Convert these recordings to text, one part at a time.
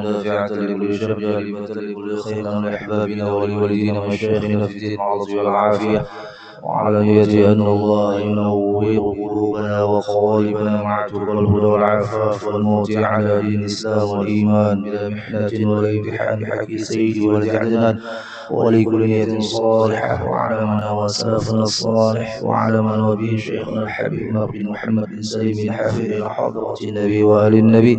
دافعة لكل شر جالبة لكل خير لأحبابنا ولوالدينا ومشايخنا في الدين والعظم والعافية وعلى نية أن الله ينور قلوبنا وقوالبنا مع تقى الهدى والعفاف والموت على دين الإسلام والإيمان بلا محنة ولا امتحان بحق سيدي ولد عدنان ولكل نية صالحة وعلى من هو سلفنا الصالح وعلى من هو به شيخنا الحبيب بن محمد بن سليم بن حافظ إلى حضرة النبي وآل النبي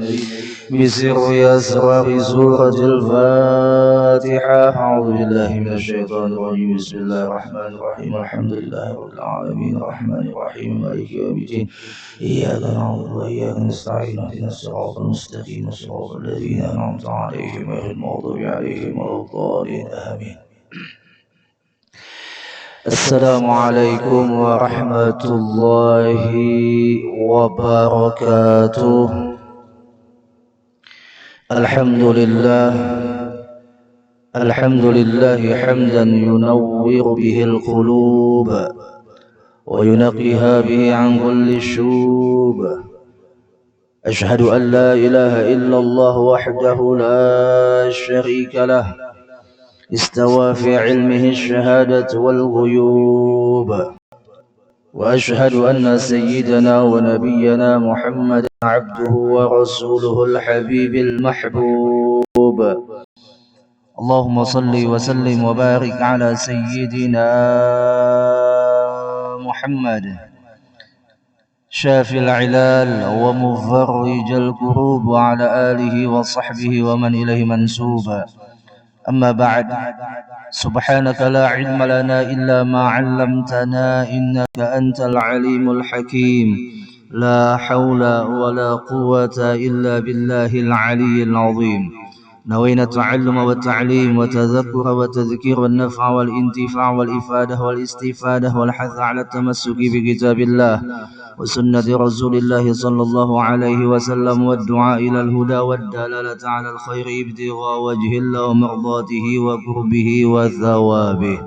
بسر أسرار سورة الفاتحة. أعوذ بالله من الشيطان الرجيم. بسم الله الرحمن الرحيم. الحمد لله رب العالمين الرحمن الرحيم مالك يوم الدين إياك نعبد وإياك نستعين اهدنا الصراط المستقيم صراط الذين أنعمت عليهم غير المغضوب عليهم ولا الضالين آمين. السلام عليكم ورحمة الله وبركاته. الحمد لله حمدا ينور به القلوب وينقيها به عن كل الشوب. أشهد أن لا إله إلا الله وحده لا شريك له استوى في علمه الشهادة والغيوب. وأشهد أن سيدنا ونبينا محمد عبده ورسوله الحبيب المحبوب. اللهم صل وسلم وبارك على سيدنا محمد شافي العلال ومفرج الكروب وعلى آله وصحبه ومن إليه منسوبا. أما بعد، سبحانك لا علم لنا إلا ما علمتنا إنك أنت العليم الحكيم. لا حول ولا قوة إلا بالله العلي العظيم. نوينا التعلم والتعليم وتذكر وتذكير والنفع والانتفاع والإفادة والاستفادة والحث على التمسك بكتاب الله وسنة رسول الله صلى الله عليه وسلم والدعاء إلى الهدى والدلالة على الخير ابتغاء وجه الله ومرضاته وقربه وثوابه.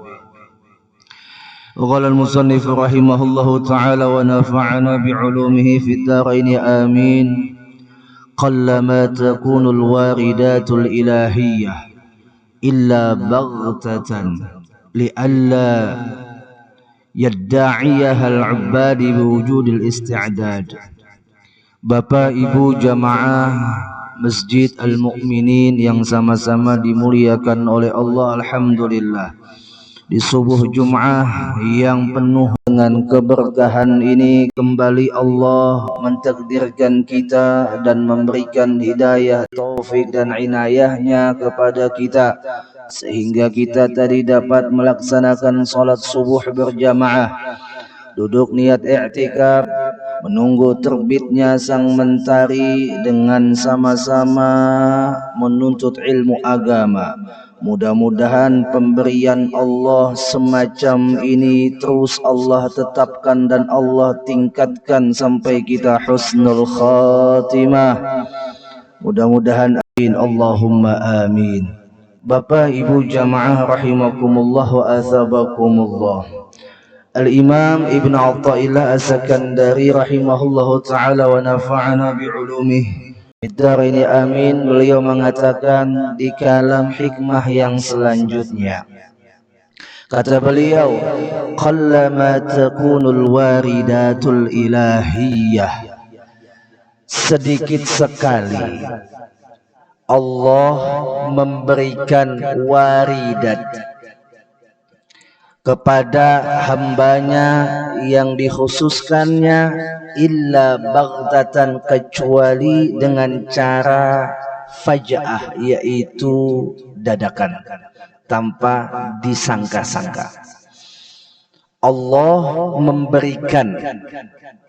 وقال المصنف رحمه الله تعالى ونفعنا بعلومه في الدارين آمين. قلما تكون الواردات الإلهية إلا بغتة لئلا يدعيها العباد بوجود الاستعداد. Bapak Ibu jamaah Masjid Al-Mu'minin yang sama-sama dimuliakan oleh Allah, alhamdulillah, di subuh Jum'ah yang penuh dengan keberkahan ini kembali Allah mentakdirkan kita dan memberikan hidayah, taufik dan inayahnya kepada kita sehingga kita tadi dapat melaksanakan salat subuh berjamaah, duduk niat i'tikaf, menunggu terbitnya sang mentari dengan sama-sama menuntut ilmu agama. Mudah-mudahan pemberian Allah semacam ini terus Allah tetapkan dan Allah tingkatkan sampai kita husnul khatimah. Mudah-mudahan amin, Allahumma amin. Bapak Ibu jamaah rahimakumullah wa athabakumullah. Al-Imam Ibn Atta'illah As-Sakandari rahimahullahu ta'ala wa nafa'ana bi'ulumih Biddaraini amin. Beliau mengatakan di kalam hikmah yang selanjutnya, kata beliau, qallama takunul waridatul ilahiyah, sedikit sekali Allah memberikan waridat kepada hambanya yang dikhususkannya, illa baghtatan, kecuali dengan cara faja'ah, yaitu dadakan, tanpa disangka-sangka. Allah memberikan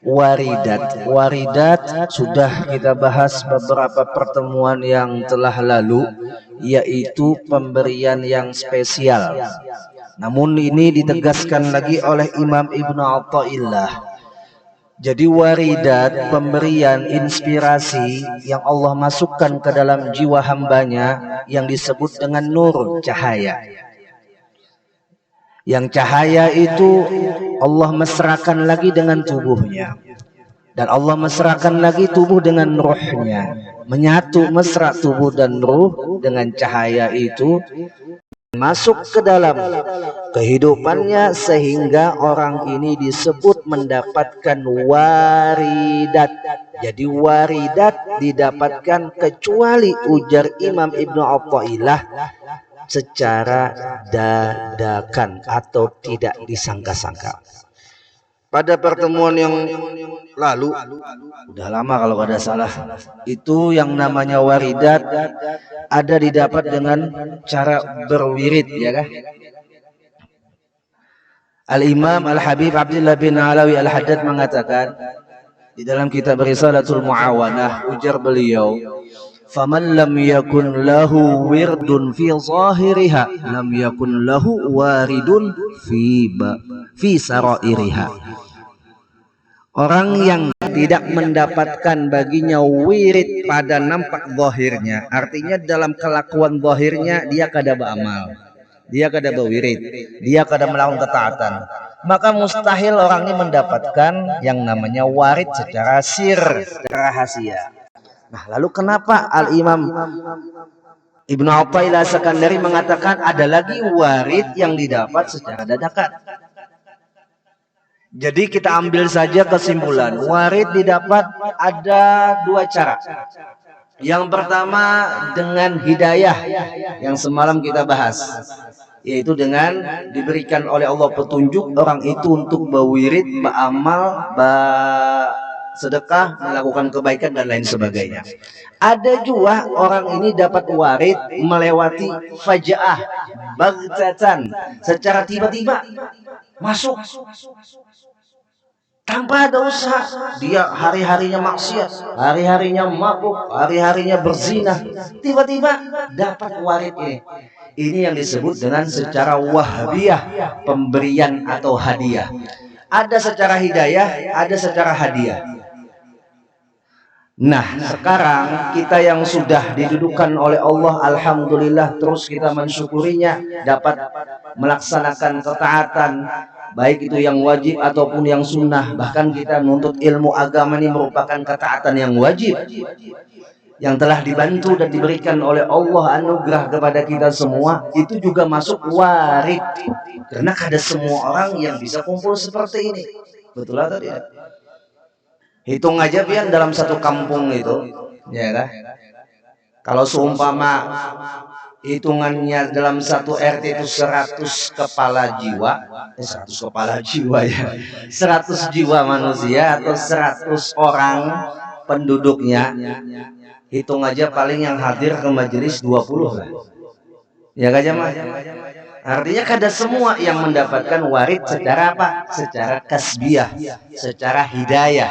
waridat. Waridat sudah kita bahas beberapa pertemuan yang telah lalu, yaitu pemberian yang spesial. Namun ini ditegaskan lagi oleh Imam Ibn Atta'illah. Jadi waridat, pemberian inspirasi yang Allah masukkan ke dalam jiwa hambanya yang disebut dengan nur, cahaya. Yang cahaya itu Allah mesrakan lagi dengan tubuhnya, dan Allah mesrakan lagi tubuh dengan ruhnya. menyatu mesra tubuh dan ruh dengan cahaya itu masuk ke dalam kehidupannya sehingga orang ini disebut mendapatkan waridat. Jadi waridat didapatkan kecuali ujar Imam Ibnu Athaillah secara dadakan atau tidak disangka-sangka. Pada pertemuan yang lalu, udah lama kalau pada salah, itu yang namanya waridat ada didapat dengan cara berwirid, ya kan? Al-Imam Al-Habib Abdullah bin Alawi Al-Haddad mengatakan di dalam kitab Risalatul Muawanah, ujar beliau, "Faman lam yakun lahu wirdun fi zahiriha, lam yakun lahu waridun fi sarairiha." Orang yang tidak mendapatkan baginya wirid pada nampak zahirnya, artinya dalam kelakuan zahirnya dia kada beramal, dia kada berwirid, dia kada melakukan ketaatan, maka mustahil orang ini mendapatkan yang namanya warid secara sir, secara rahasia. Nah, lalu kenapa Al-Imam Ibnu Athaillah Sakandari mengatakan ada lagi warid yang didapat secara dadakan? Jadi kita ambil saja kesimpulan, warid didapat ada dua cara. Yang pertama dengan hidayah yang semalam kita bahas, yaitu dengan diberikan oleh Allah petunjuk orang itu untuk berwirid, beramal, sedekah, melakukan kebaikan dan lain sebagainya. Ada juga orang ini dapat warid melewati fajaah, baghtatan, secara tiba-tiba masuk tanpa ada usaha. Dia hari-harinya maksiat, hari-harinya mabuk, hari-harinya berzina, tiba-tiba dapat warid ini. Ini yang disebut dengan secara wahbiyah, pemberian atau hadiah. Ada secara hidayah, ada secara hadiah. Nah, sekarang kita yang sudah didudukan oleh Allah, alhamdulillah, terus kita mensyukurinya, dapat melaksanakan ketaatan, baik itu yang wajib ataupun yang sunnah. Bahkan kita menuntut ilmu agama ini merupakan ketaatan yang wajib, yang telah dibantu dan diberikan oleh Allah anugerah kepada kita semua. Itu juga masuk warid, karena ada semua orang yang bisa kumpul seperti ini. Betul atau tidak? Hitung aja pian dalam satu kampung itu, ya kan? Kalau seumpama hitungannya dalam satu RT itu 100 kepala jiwa, 100 kepala jiwa ya, 100 jiwa manusia atau 100 orang penduduknya, hitung aja paling yang hadir ke majelis 20 lah. Ya kan jemaah? Artinya kada semua yang mendapatkan warid secara apa? Secara kasbiyah, secara hidayah.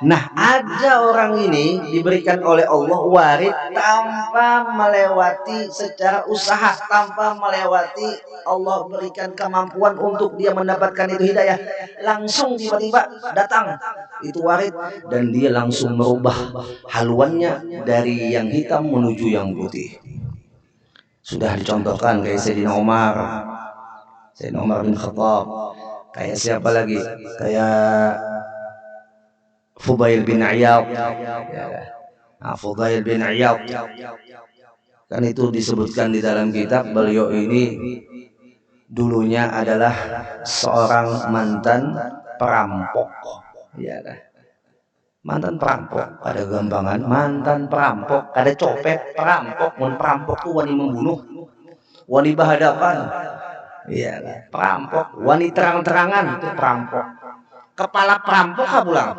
Nah, ada orang ini diberikan oleh Allah warid tanpa melewati secara usaha, tanpa melewati Allah berikan kemampuan untuk dia mendapatkan itu hidayah. Langsung tiba-tiba datang itu warid dan dia langsung merubah haluannya dari yang hitam menuju yang putih. Sudah dicontohkan kayak Sayyidina Umar bin Khattab, kayak siapa lagi, kayak Fudail bin Iyad. Fudail bin Iyad kan itu disebutkan di dalam kitab, beliau ini dulunya adalah seorang mantan perampok, ya kan? Mantan perampok, ada gampangan mantan perampok, ada copet, perampok, perampok tuh wani membunuh, wani berhadapan, iya kan? Perampok, wani terang-terangan itu perampok, kepala perampok pulang.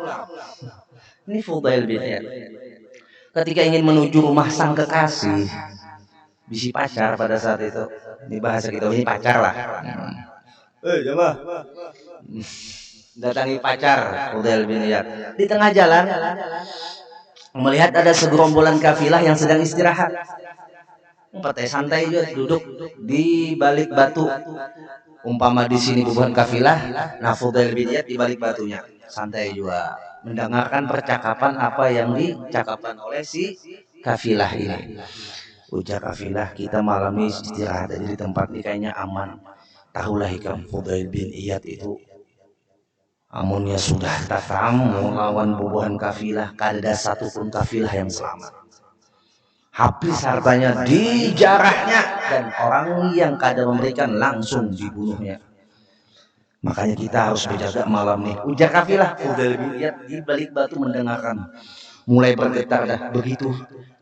Ini Fudail bin Iyad ketika ingin menuju rumah sang kekasih, bisi pacar pada saat itu, ini bahasa kita ini pacar lah. Jemaah. Datangi pacar Fudail bin Iyad di tengah jalan, melihat ada segerombolan kafilah yang sedang istirahat. Santai juga duduk di balik batu. Umpama di sini bukan kafilah, nah Fudail bin Iyad di balik batunya, santai juga mendengarkan percakapan apa yang dicakapkan oleh si kafilah ini. Ujar kafilah, kita malam ini istirahat di tempat ini kayaknya aman. Tahulah hikam Fudail bin Iyad itu amunnya sudah tafamu melawan bubuhan kafilah, kada ada satupun kafilah yang selamat. habis hartanya, dijarahnya, dan orang yang kada memberikan langsung dibunuhnya. Makanya kita harus berjaga malam nih. Ujar kafilah Fudail bin Iyad di balik batu mendengarkan, mulai bergetar dah. Begitu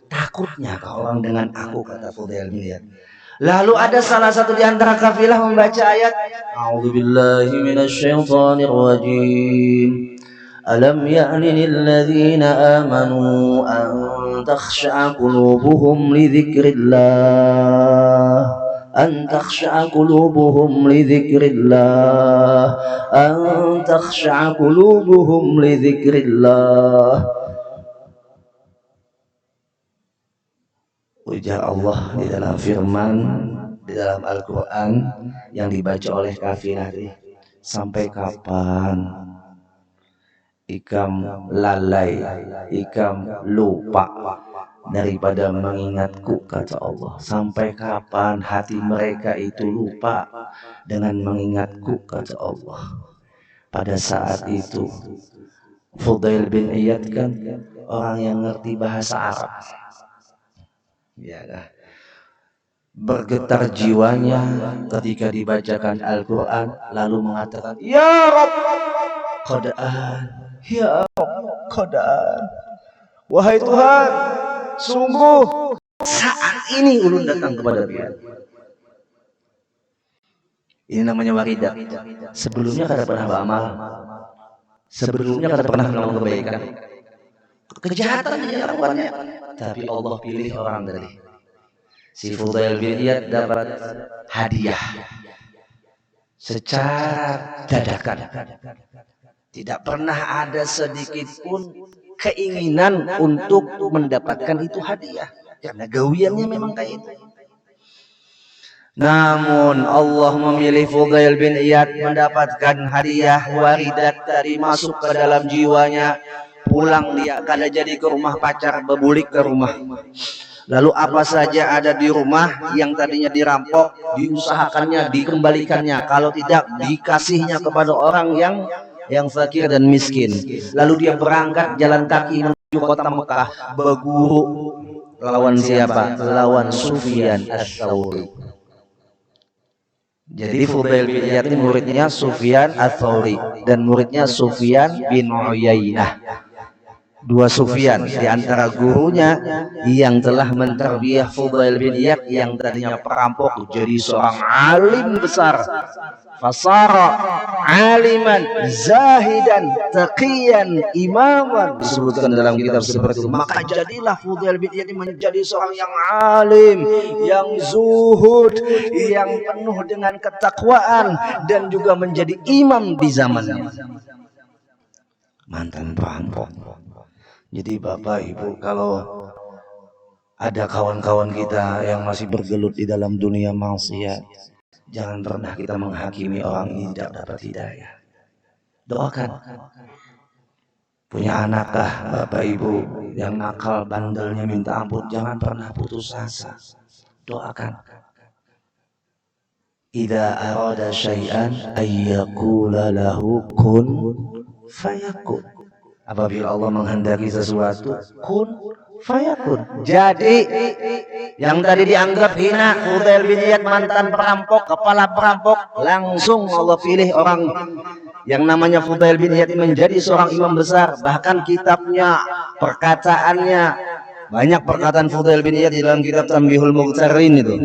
takutnya kau orang dengan aku, kata Fudail bin Iyad. Lalu ada salah satu di antara kafilah membaca ayat A'udzubillahi minasyaitonir rajim. Alam ya'ni lilladzina amanu an takhsha'a qulubuhum li dzikrillah. أن تخشع قلوبهم لذكر الله أن تخشع قلوبهم لذكر الله. Ujar Allah di dalam firman, di dalam Al-Quran yang dibaca oleh kafilah tadi. Sampai kapan ikam lalai, ikam lupa daripada mengingatku, kata Allah. Sampai kapan hati mereka itu lupa dengan mengingatku, kata Allah. Pada saat itu Fudail bin Iyad kan orang yang ngerti bahasa Arab, ya dah. Bergetar jiwanya ketika dibacakan Al-Quran, lalu mengatakan, Ya Rabb, qada'an, Ya Rabb, qada'an. Wahai Tuhan, sungguh saat ini ulun datang kepada dia. Ini namanya waridat. Sebelumnya kada pernah beramal, sebelumnya kada pernah melakukan kebaikan, kejahatan yang dilakukannya, tapi Allah pilih orang tadi. Si Fudail bin Iyad dapat hadiah secara dadakan. Tidak pernah ada sedikit pun keinginan untuk mendapatkan itu hadiah, karena gawiannya memang kayak itu. Namun Allah memilih Fudail bin Iyad mendapatkan hadiah waridat dari masuk ke dalam jiwanya. Pulang dia kada jadi ke rumah pacar, bebulik ke rumah. Lalu apa saja ada di rumah yang tadinya dirampok, diusahakannya, dikembalikannya. Kalau tidak, dikasihnya kepada orang yang fakir dan miskin. Lalu dia berangkat jalan kaki menuju kota Mekah, berguru. Lawan siapa? Lawan Sufyan Ats-Tsauri. Jadi Fudail bin Iyad ini muridnya Sufyan Ats-Tsauri dan muridnya Sufyan bin Uyainah. Dua Sufyan di antara gurunya yang telah mentarbiyah Fudail bin Iyad yang tadinya perampok jadi seorang alim besar. Fasara aliman zahidan taqiyan imaman, disebutkan dalam kitab seperti itu. Maka jadilah Fudail bin Iyad menjadi seorang yang alim, yang zuhud, yang penuh dengan ketakwaan, dan juga menjadi imam di zamannya. Mantan perampok. Jadi Bapak Ibu, kalau ada kawan-kawan kita yang masih bergelut di dalam dunia maksiat, jangan pernah kita menghakimi orang ini tidak dapat hidayah. Doakan. Punya anakkah Bapak Ibu yang nakal, bandelnya minta ampun, jangan pernah putus asa. Doakan. Idza arada syai'an ayyaqula lahu kun fayakun. Apabila Allah menghendaki sesuatu, kun fayakun. Jadi yang tadi dianggap hina Fudail bin Iyad mantan perampok, kepala perampok, langsung Allah pilih orang yang namanya Fudail bin Iyad menjadi seorang imam besar. Bahkan kitabnya, perkataannya, banyak perkataan Fudail bin Iyad di dalam kitab Tanbihul Mughtarin itu.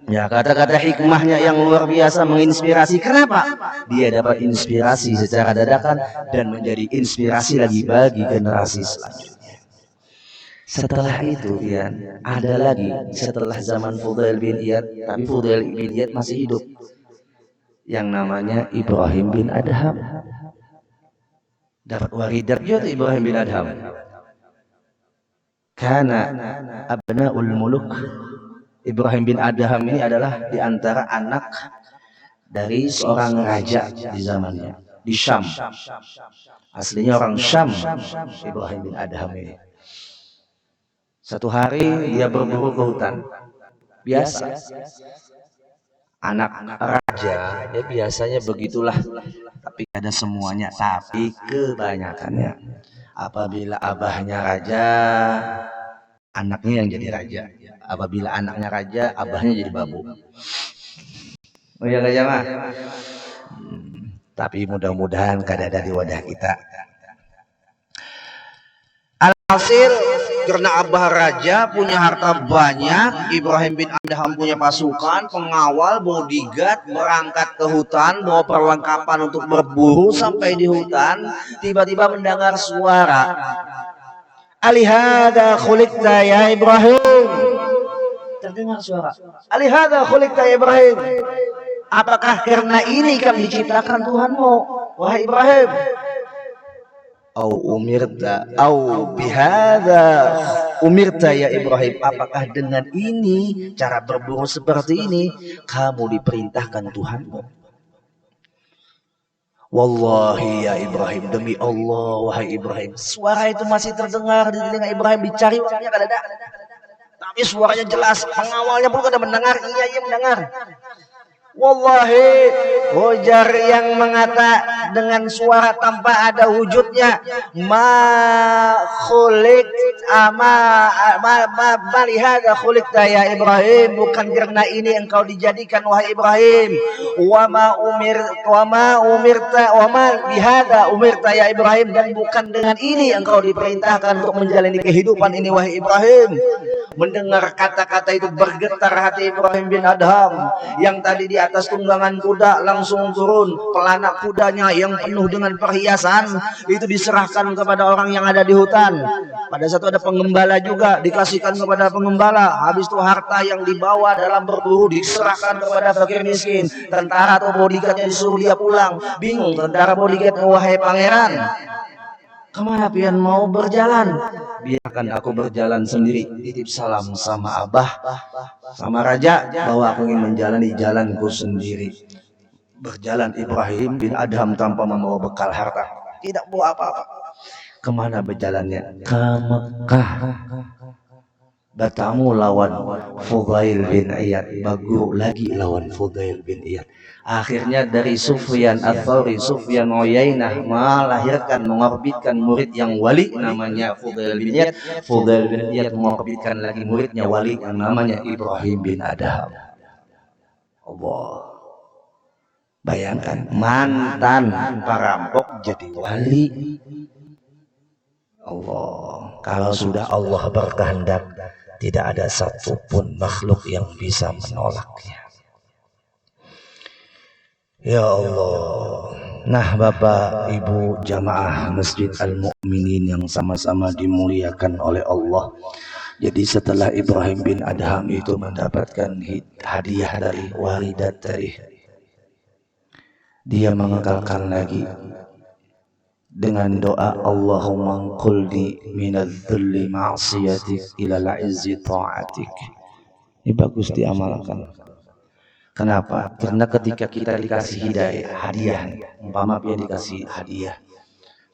Ya, kata-kata hikmahnya yang luar biasa menginspirasi. Kenapa? Dia dapat inspirasi secara dadakan dan menjadi inspirasi lagi bagi generasi selanjutnya. Setelah itu ya, ada lagi setelah zaman Fudail bin Iyad, tapi Fudail bin Iyad masih hidup, yang namanya Ibrahim bin Adham. Dapat waridat juga Ibrahim bin Adham. Kana abnaul muluk. Ibrahim bin Adham ini adalah di antara anak dari seorang raja di zamannya di Syam. Aslinya orang Syam, Ibrahim bin Adham ini. Satu hari dia berburu ke hutan. Biasa. Anak raja, ya biasanya begitulah. Tapi ada semuanya, tapi kebanyakannya. Apabila abahnya raja, anaknya yang jadi raja. Apabila anaknya raja, abahnya jadi babu. Oh ya nggak jamaah? Tapi mudah-mudahan kada ada di wadah kita. Alhasil karena abah raja punya harta banyak, Ibrahim bin Adham punya pasukan, pengawal, bodyguard, berangkat ke hutan, bawa perlengkapan untuk berburu. Sampai di hutan, tiba-tiba mendengar suara, alihada khuliqta ya Ibrahim. Terdengar suara, alihada khuliqta ya Ibrahim. Apakah karena ini kami diciptakan Tuhanmu, wahai Ibrahim? Au umirta au bihada umirta ya Ibrahim, apakah dengan ini cara berburu seperti ini kamu diperintahkan Tuhanmu? Wallahi ya Ibrahim, demi Allah wahai Ibrahim. Suara itu masih terdengar di telinga Ibrahim, dicari orangnya kada ada. Tapi suaranya jelas, pengawalnya pun kada mendengar. Ia mendengar. Wallahi, ujar yang mengata dengan suara tanpa ada wujudnya, ma khuliq malihada khuliqta ya Ibrahim, bukan karena ini engkau dijadikan wahai Ibrahim. Wa ma bihada umirta ya Ibrahim, dan bukan dengan ini engkau diperintahkan untuk menjalani kehidupan ini wahai Ibrahim. Mendengar kata-kata itu bergetar hati Ibrahim bin Adham yang tadi di atas tunggangan kuda langsung turun. Pelana kudanya yang penuh dengan perhiasan itu diserahkan kepada orang yang ada di hutan. Pada saat itu ada pengembala juga, dikasihkan kepada pengembala. Habis itu harta yang dibawa dalam berburu diserahkan kepada fakir miskin. Tentara atau bodyguardnya disuruh dia pulang. Bingung tentara bodyguard, wahai pangeran, kemana pian mau berjalan? Biarkan aku berjalan sendiri. Titip salam sama abah, sama raja, bahwa aku ingin menjalani jalanku sendiri. Berjalan Ibrahim bin Adham tanpa membawa bekal harta, tidak bawa apa-apa. Kemana berjalannya? Ke Mekah. Bertamu lawan Fudail bin Iyad, bagu lagi lawan Fudail bin Iyad. Akhirnya dari Sufyan Ats-Tsauri, Sufyan Uyainah melahirkan, mengorbitkan murid yang wali namanya Fudail bin Iyad. Fudail bin Iyad mengorbitkan lagi muridnya wali yang namanya Ibrahim bin Adham. Allah. Bayangkan, mantan perampok jadi wali. Allah. Kalau sudah Allah berkehendak, tidak ada satupun makhluk yang bisa menolaknya. Ya Allah. Nah, Bapak Ibu jamaah Masjid Al-Mu'minin yang sama-sama dimuliakan oleh Allah. Jadi setelah Ibrahim bin Adham itu mendapatkan hadiah dari walidat tadi, dia mengekalkan lagi dengan doa, Allahumma qulni minadz-dzulli ma'siyatik ilal 'izzi ta'atik. Ini bagus diamalkan. Kenapa? Karena ketika kita dikasih hadiah, umpama dia dikasih hadiah,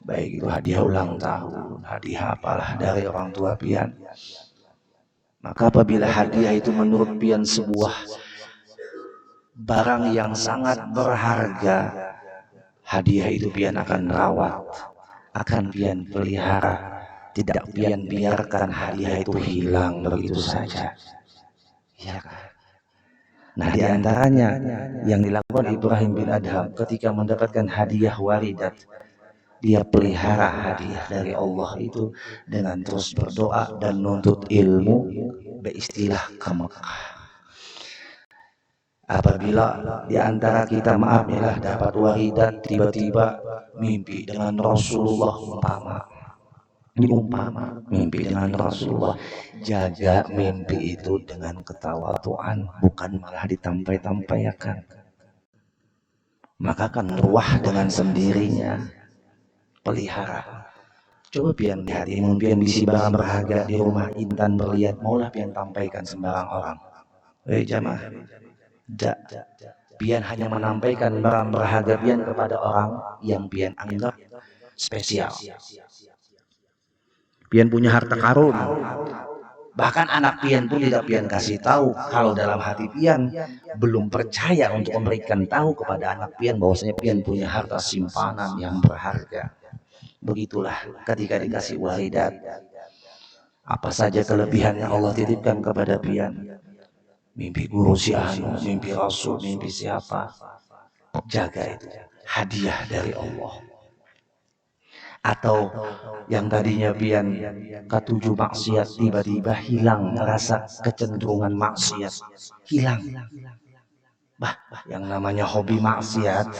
baik itu hadiah ulang tahun, hadiah apalah dari orang tua pian, maka apabila hadiah itu menurut pian sebuah barang yang sangat berharga, hadiah itu pian akan rawat, akan pian pelihara, tidak pian biarkan hadiah itu hilang begitu saja. Ya kan? Nah, diantaranya yang dilakukan Ibrahim bin Adham ketika mendapatkan hadiah waridat, dia pelihara hadiah dari Allah itu dengan terus berdoa dan nuntut ilmu, beristilah ke Mekah. Apabila diantara kita, maaf ya, dapat waridat tiba-tiba mimpi dengan Rasulullah, umpama mimpi dengan Rasulullah, jaga mimpi itu dengan ketawaduan, bukan malah ditampai-tampaikan. Maka kan ruah dengan sendirinya. Pelihara. Coba pian lihat, pian bisi barang berharga di rumah intan berliat, maulah pian tampaikan sembarang orang. Jamaah, pian hanya menampaikan barang berharga pian kepada orang yang pian anggap spesial. Pian punya harta karun, bahkan anak pian pun tidak pian kasih tahu kalau dalam hati pian belum percaya untuk memberikan tahu kepada anak pian bahwasanya pian punya harta simpanan yang berharga. Begitulah ketika dikasih waridat, Apa saja kelebihan yang Allah titipkan kepada pian, mimpi guru si anu, mimpi rasul, mimpi siapa, jaga itu, hadiah dari Allah. Atau yang tadinya pian ketujuh maksiat, tiba-tiba hilang rasa kecenderungan maksiat, hilang. Yang namanya hobi maksiat,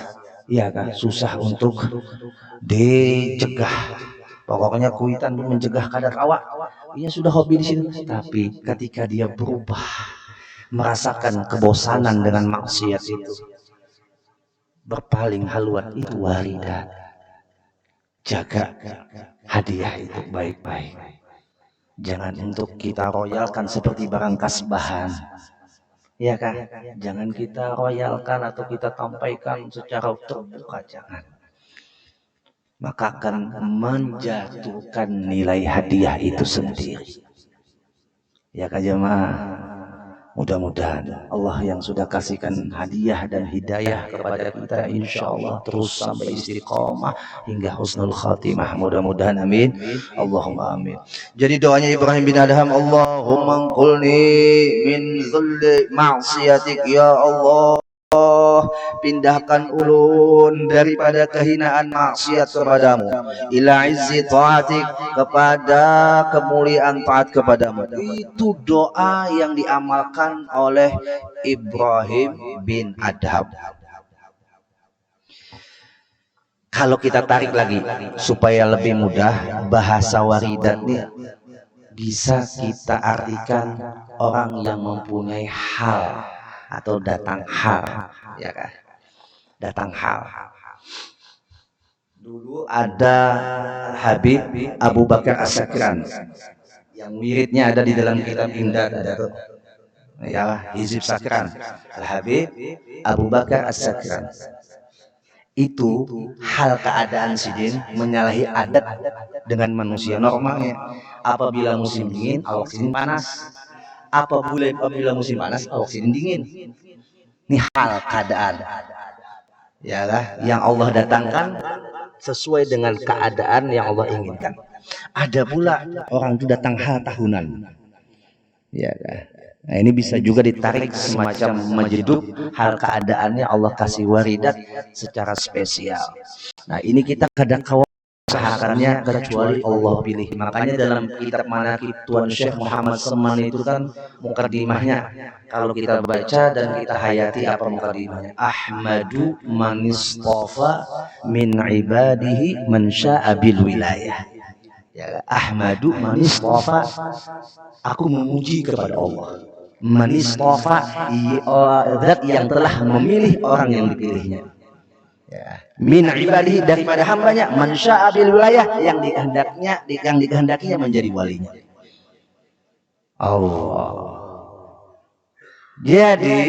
ya kan, susah untuk dicegah. Pokoknya kuitan mencegah kadar awak. Ia sudah hobi di sini, tapi ketika dia berubah, merasakan kebosanan dengan maksiat itu, berpaling haluan, itu waridat. Jaga hadiah itu baik-baik. Jangan untuk kita royalkan seperti barang kasbahan. Ya kan? Jangan kita royalkan atau kita tampaikan secara terbuka, jangan. Maka akan menjatuhkan nilai hadiah itu sendiri. Ya kan jemaah? Mudah-mudahan Allah yang sudah kasihkan hadiah dan hidayah kepada kita, insya Allah terus sampai istiqomah hingga husnul khatimah. Mudah-mudahan, amin. Allahumma amin. Jadi doanya Ibrahim bin Adham, Allahumma qulni min dhulli ma'siyatik, ya Allah, pindahkan ulun daripada kehinaan maksiat kepadamu, ila izzi ta'atik, kepada kemuliaan taat kepadamu. Itu doa yang diamalkan oleh Ibrahim bin Adham. Kalau kita tarik lagi supaya lebih mudah, bahasa waridat ini bisa kita artikan orang yang mempunyai hal atau datang hal, ya kan? Datang hal. Dulu ada Habib Abu Bakar As-Sakran, yang wiridnya ada di dalam kitab Imdad, ada tuh, ya, Hizib Sakran. Al-Habib Abu Bakar As-Sakran. Itu hal keadaan sidin menyalahi adat dengan manusia normalnya. Apabila musim dingin, awak sidin panas. Apabila musim panas, awak sidin dingin. Ini hal keadaan, ya lah, yang Allah datangkan sesuai dengan keadaan yang Allah inginkan. Ada pula orang itu datang hal tahunan, ya lah. Nah, ini bisa juga ditarik semacam menjeduk hal keadaannya Allah kasih waridat secara spesial. Nah, ini kita kadang usahakannya kecuali Allah pilih. Makanya dalam kitab Manaqib Tuan Syekh Muhammad Seman itu kan mukadimahnya, kalau kita baca dan kita hayati apa mukadimahnya, Ahmadu manistofa min ibadihi man sya'a bil wilayah. Ya, Ahmadu manistofa, aku memuji kepada Allah. Manistofa, zat yang telah memilih orang yang dipilihnya. Ya. Min ibadihi, daripada hambanya, man sya'a bil wilayah, yang dikehendakinya menjadi walinya. Allah. Jadi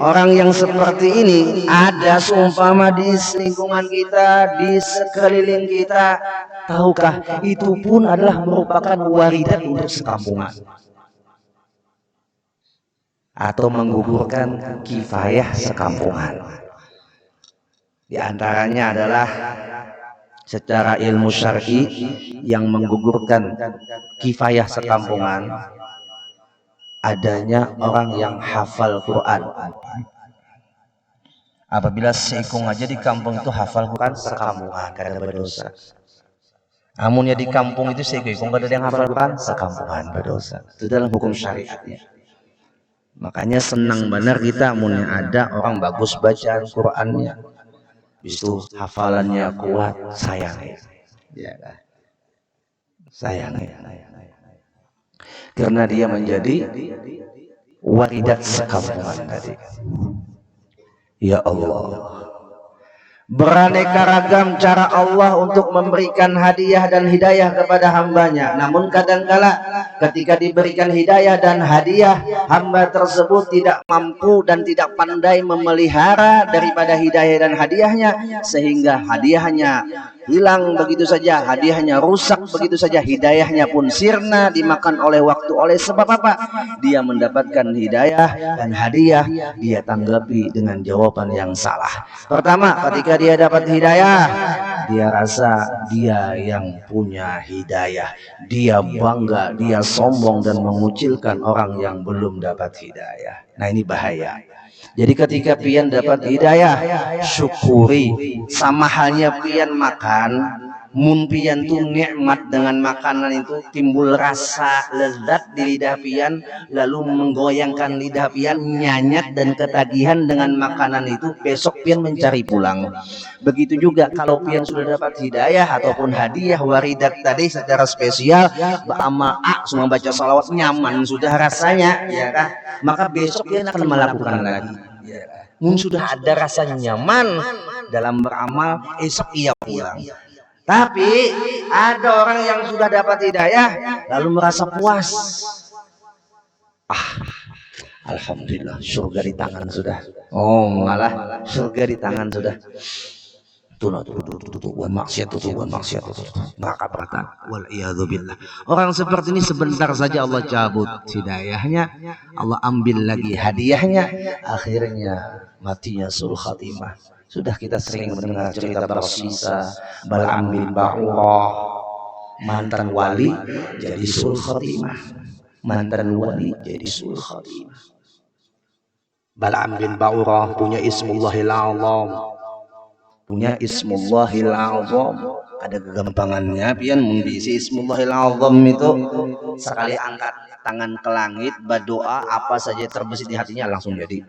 orang yang seperti ini ada seumpama di lingkungan kita, di sekeliling kita, tahukah itu pun adalah merupakan waridat untuk sekampungan atau menggugurkan kifayah sekampungan. Di antaranya adalah secara ilmu syar'i yang menggugurkan kifayah sekampungan, adanya orang yang hafal Quran. Apabila seikung aja di kampung itu hafal Quran, sekampungan kada berdosa. Namun ya di kampung itu seikung kada ada yang hafal Quran, sekampungan berdosa. Itu dalam hukum syariatnya. Makanya senang benar kita amunnya ada orang bagus bacaan Qurannya, itu hafalannya kuat, sayang ya, sayang ya, karena dia menjadi waridat sekampungan tadi. Ya Allah, beraneka ragam cara Allah untuk memberikan hadiah dan hidayah kepada hambanya. Namun kadangkala ketika diberikan hidayah dan hadiah, hamba tersebut tidak mampu dan tidak pandai memelihara daripada hidayah dan hadiahnya, sehingga hadiahnya hilang begitu saja, hadiahnya rusak begitu saja, hidayahnya pun sirna, dimakan oleh waktu. Oleh sebab apa? Dia mendapatkan hidayah dan hadiah, dia tanggapi dengan jawaban yang salah. Pertama, ketika dia dapat hidayah, dia rasa dia yang punya hidayah, dia bangga, dia sombong dan mengucilkan orang yang belum dapat hidayah. Nah, ini bahaya. Jadi ketika pian dapat hidayah, syukuri. Sama halnya pian makan, mun pian tuh nikmat dengan makanan itu, timbul rasa lezat di lidah pian, lalu menggoyangkan lidah pian, nyanyat dan ketagihan dengan makanan itu, besok pian mencari pulang. Begitu juga kalau pian sudah dapat hidayah ataupun hadiah waridat tadi secara spesial, beramal semua baca salawat, nyaman sudah rasanya, ya kan? Maka besok pian akan melakukan lagi. Mun sudah ada rasanya nyaman dalam beramal, esok ia pulang. Tapi ada orang yang sudah dapat hidayah lalu merasa puas. Alhamdulillah, surga di tangan sudah. Oh, malah surga di tangan sudah. Buat maksiat, maka berkata wal iyadzubillah. Orang seperti ini sebentar saja Allah cabut hidayahnya, Allah ambil lagi hadiahnya, akhirnya matinya suul khatimah. Sudah kita sering mendengar cerita bersisa Bal'am bin Ba'urah, mantan wali jadi suul khatimah. Mantan wali jadi suul khatimah. Bal'am bin Ba'urah punya Ismullahil A'zam. Punya Ismullahil A'zam. Ada kegampangannya pian mun bisi Ismullahil A'zam itu sekali angkat tangan ke langit berdoa, apa saja terbesit di hatinya langsung jadi.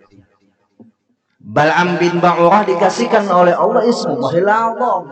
Bal'am bin Ba'urah dikasihkan oleh Allah Ismullahil A'zam.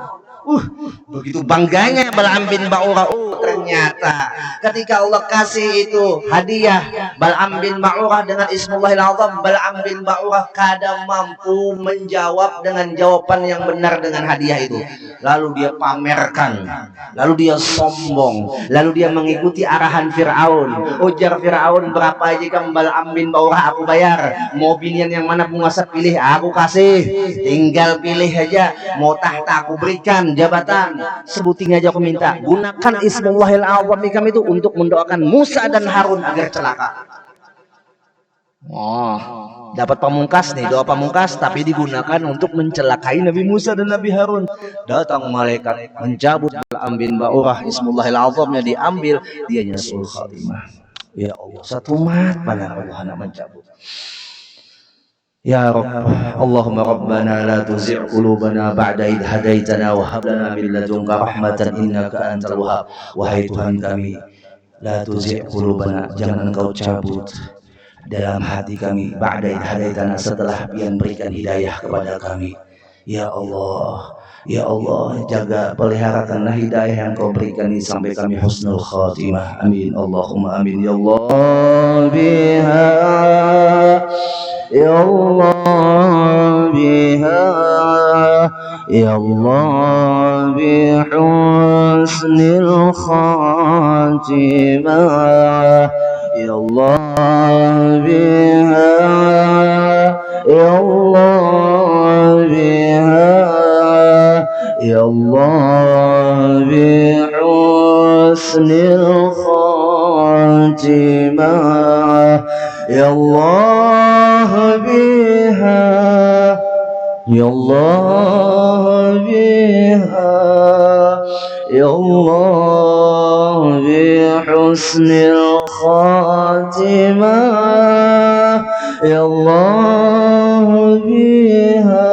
Begitu bangganya Bal'am bin Ba'urah. Ternyata ketika Allah kasih itu hadiah Bal'am bin Ba'urah dengan Ismullahil A'zam, Bal'am bin Ba'urah kadang mampu menjawab dengan jawaban yang benar dengan hadiah itu. Lalu dia pamerkan, lalu dia sombong, lalu dia mengikuti arahan Fir'aun. Ujar Fir'aun, berapa aja kamu Bal'am bin Ba'urah aku bayar. Mau pilihan yang mana penguasa pilih aku kasih. Tinggal pilih aja, mau tahta aku berikan, jabatan sebuting aja aku minta. Gunakan Ismullahil A'zam kami itu untuk mendoakan Musa dan Harun agar celaka. Dapat pamungkas nih, doa pamungkas, tapi digunakan untuk mencelakai Nabi Musa dan Nabi Harun. Datang malaikat mencabut Bal'am bin Ba'urah, Ismullahil A'zamnya diambil, dia suul khatimah. Ya Allah, satu mat pada Allah nak mencabut. Ya Rabb, Allahumma Rabbana la tuzigh qulubana ba'da idh hadaitana wa hab lana min ladunka rahmatan innaka antal wahhab. Wahai Tuhan kami, la tuzigh qulubana, jangan engkau cabut dalam hati kami ba'da idh hadaitana, setelah Pian berikan hidayah kepada kami. Ya Allah, ya Allah, jaga peliharakanlah hidayah yang kau berikan ini sampai kami husnul khatimah. Amin Allahumma amin. Ya Allah biha, ya Allah biha, ya Allah bi husnil khatimah, ya Allah biha, ya Allah biha, ya Allah bi husnil khatimah, ya Allah biha, ya Allah biha, ya Allah bi husnil khatimah, ya Allah biha,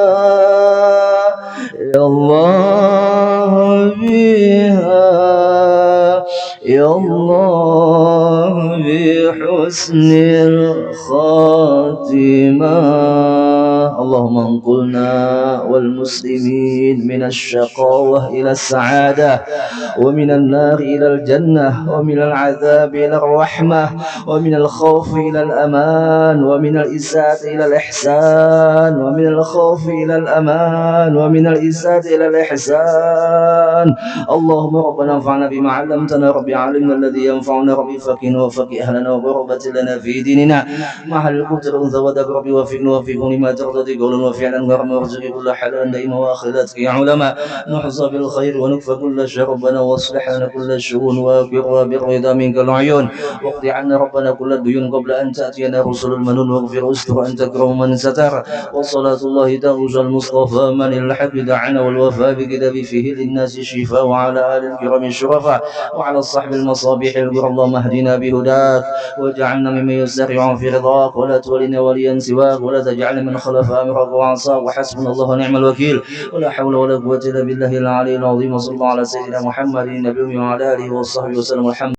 ya Allah biha, ya Allah bi husnil khatimah. اللهم انقلنا والمسلمين من الشقاوة إلى السعادة، ومن النار إلى الجنة، ومن العذاب إلى الرحمة، ومن الخوف إلى الأمان، ومن الإساءة إلى الإحسان، ومن الخوف إلى الأمان، ومن الإساءة إلى الإحسان. اللهم ربنا انفعنا بما علمتنا، ربي علمنا الذي ينفعنا، ربي فقنا وفقه أهلنا وبربة لنا في ديننا، محل القدر الأنثى ودك ربي وفقنا وفقه لما ترتضي قولا وفعلا ورحمة وارزقي كل حلال دائما وآخرتك يا علماء نحظى بالخير ونكفى كل شر ربنا واصلح لنا كل الشؤون وبر بالرضا منك العيون واقض عنا ربنا كل الديون قبل أن تأتينا رسل المنون واغفر واستر أن تكرم من ستر وصلاة الله تغج المصطفى من الحق دعنا والوفاء بكتاب فيه للناس الشفاء وعلى آل الكرام الشرفاء وعلى الصحب المصابيح البر اللهم اهدنا بهداك واجعلنا ممن يسارع في رضاك ولا تولنا وليا سواك ولا تجعلنا من خلف أمرك وعصاك وحسبنا الله ونعم الوكيل ولا حول ولا قوة إلا بالله العلي العظيم وصلى الله على سيدنا محمد النبي وعلى آله وصحبه وسلم. الحمد